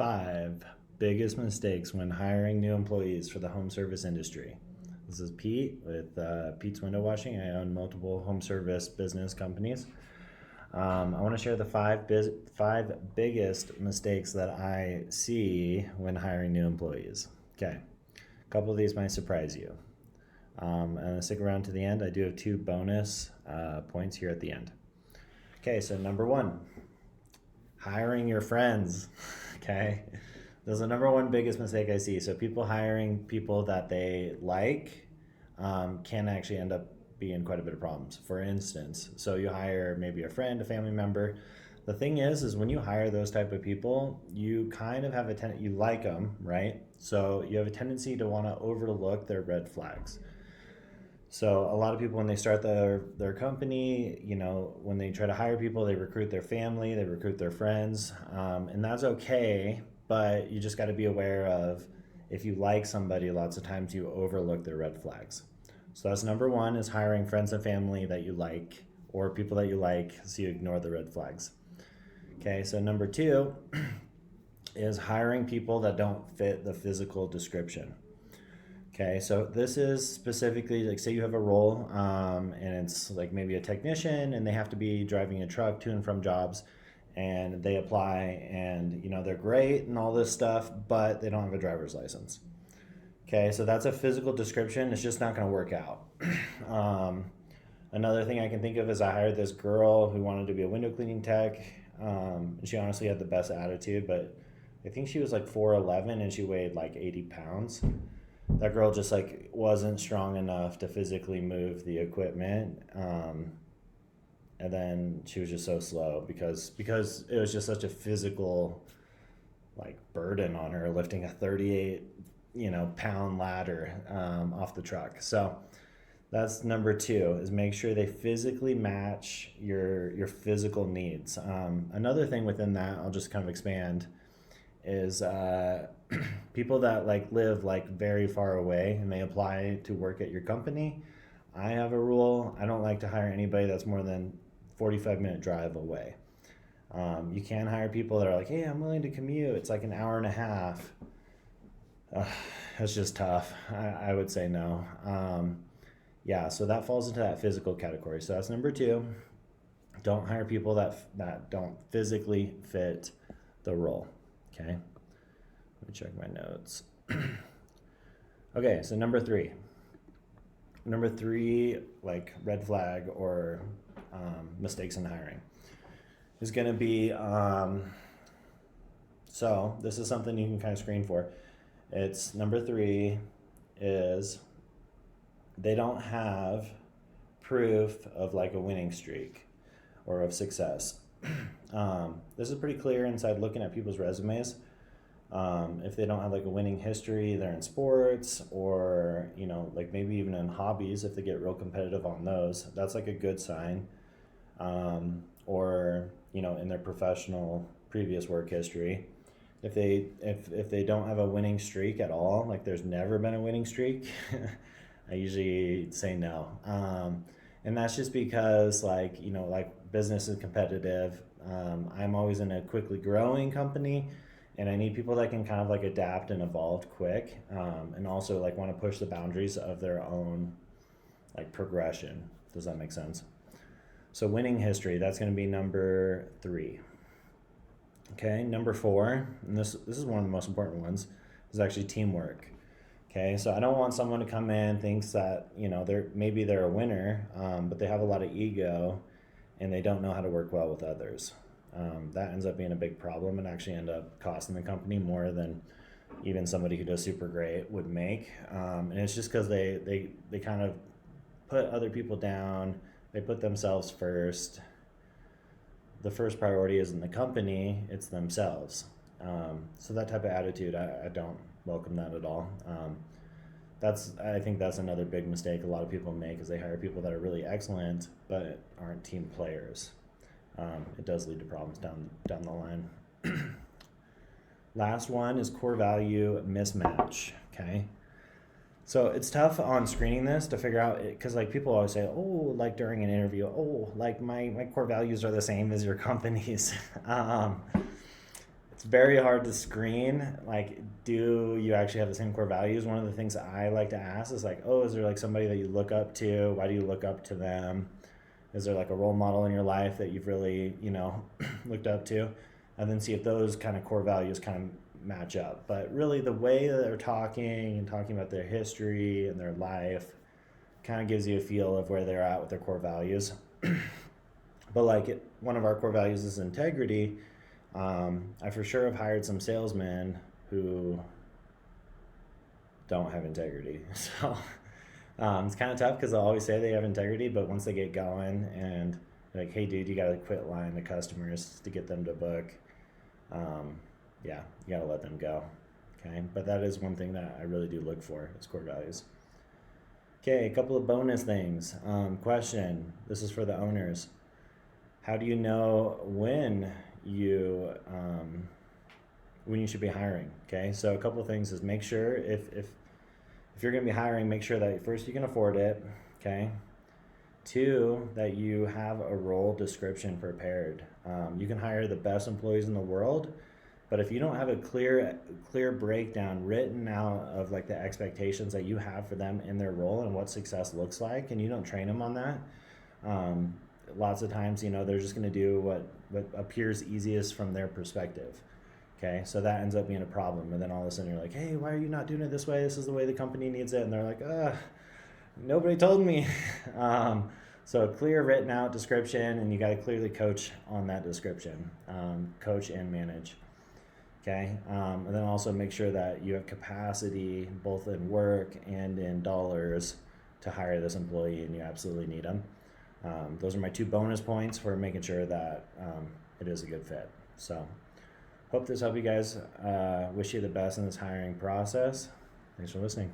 5 biggest mistakes when hiring new employees for the home service industry. This is Pete with Pete's Window Washing. I own multiple home service business companies. I want to share the five biggest mistakes that I see when hiring new employees. Okay, a couple of these might surprise you. And stick around to the end. I do have 2 bonus points here at the end. Okay, so number 1, hiring your friends. Okay, this is the number 1 biggest mistake I see. So people hiring people that they like can actually end up being quite a bit of problems. For instance, so you hire maybe a friend, a family member. The thing is when you hire those type of people, you kind of have you like them, right? So you have a tendency to want to overlook their red flags. So a lot of people, when they start their company, when they try to hire people, they recruit their family, they recruit their friends, and that's okay. But you just got to be aware of, if you like somebody, lots of times you overlook their red flags. So that's number 1, is hiring friends and family that you like, or people that you like, so you ignore the red flags. Okay, so number 2 is hiring people that don't fit the physical description. Okay, so this is specifically, like, say you have a role and it's like maybe a technician and they have to be driving a truck to and from jobs, and they apply and they're great and all this stuff, but they don't have a driver's license. Okay, so that's a physical description. It's just not going to work out. Another thing I can think of is I hired this girl who wanted to be a window cleaning tech. She honestly had the best attitude, but I think she was like 4'11" and she weighed like 80 pounds. That girl just wasn't strong enough to physically move the equipment, and then she was just so slow because it was just such a physical burden on her, lifting a 38 pound ladder off the truck. So that's number 2, is make sure they physically match your physical needs. Another thing within that, I'll just kind of expand, is people that live very far away and they apply to work at your company. I have a rule. I don't like to hire anybody that's more than 45-minute drive away. You can hire people that are like, hey, I'm willing to commute. It's like an hour and a half. It's just tough. I would say no. Yeah, so that falls into that physical category. So that's number 2. Don't hire people that don't physically fit the role. Okay, let me check my notes. Okay, so number 3, red flag or mistakes in hiring is going to be, so this is something you can kind of screen for. It's number 3 is they don't have proof of a winning streak or of success. This is pretty clear inside looking at people's resumes. If they don't have a winning history, they're in sports, or maybe even in hobbies, if they get real competitive on those, that's a good sign. Or in their professional previous work history, if they don't have a winning streak at all, there's never been a winning streak, I usually say no. And that's just because business is competitive. I'm always in a quickly growing company, and I need people that can kind of adapt and evolve quick, and also want to push the boundaries of their own progression. Does that make sense? So winning history, that's going to be number 3. Okay, number 4, and this is one of the most important ones, is actually teamwork. Okay, so I don't want someone to come in thinks that they're a winner, but they have a lot of ego and they don't know how to work well with others. That ends up being a big problem and actually end up costing the company more than even somebody who does super great would make. And it's just because they kind of put other people down. They put themselves first. The first priority isn't the company, it's themselves. So that type of attitude, I don't welcome that at all. I think that's another big mistake a lot of people make, is they hire people that are really excellent but aren't team players. It does lead to problems down the line. Last one is core value mismatch. Okay, so it's tough on screening this to figure out, because people always say, oh, during an interview, oh, my core values are the same as your company's. it's very hard to screen. Like, do you actually have the same core values? One of the things that I like to ask is like, oh, is there like somebody that you look up to? Why do you look up to them? Is there like a role model in your life that you've really, looked up to? And then see if those kind of core values kind of match up. But really, the way that they're talking and talking about their history and their life kind of gives you a feel of where they're at with their core values. But one of our core values is integrity. I for sure have hired some salesmen who don't have integrity. So it's kind of tough because they'll always say they have integrity, but once they get going and like, hey, dude, you got to quit lying to customers to get them to book. Yeah, you got to let them go. Okay, but that is one thing that I really do look for is core values. Okay, a couple of bonus things. Question. This is for the owners. How do you know when you should be hiring? Okay, so a couple of things is make sure if you're going to be hiring, make sure that first you can afford it. Okay. 2, that you have a role description prepared. You can hire the best employees in the world, but if you don't have a clear breakdown written out of like the expectations that you have for them in their role and what success looks like, and you don't train them on that, lots of times, they're just going to do what appears easiest from their perspective. Okay, so that ends up being a problem. And then all of a sudden you're like, hey, why are you not doing it this way? This is the way the company needs it. And they're like, nobody told me. So a clear written out description, and you got to clearly coach on that description, coach and manage. Okay, and then also make sure that you have capacity both in work and in dollars to hire this employee, and you absolutely need them. Those are my 2 bonus points for making sure that it is a good fit. So hope this helped you guys. Wish you the best in this hiring process. Thanks for listening.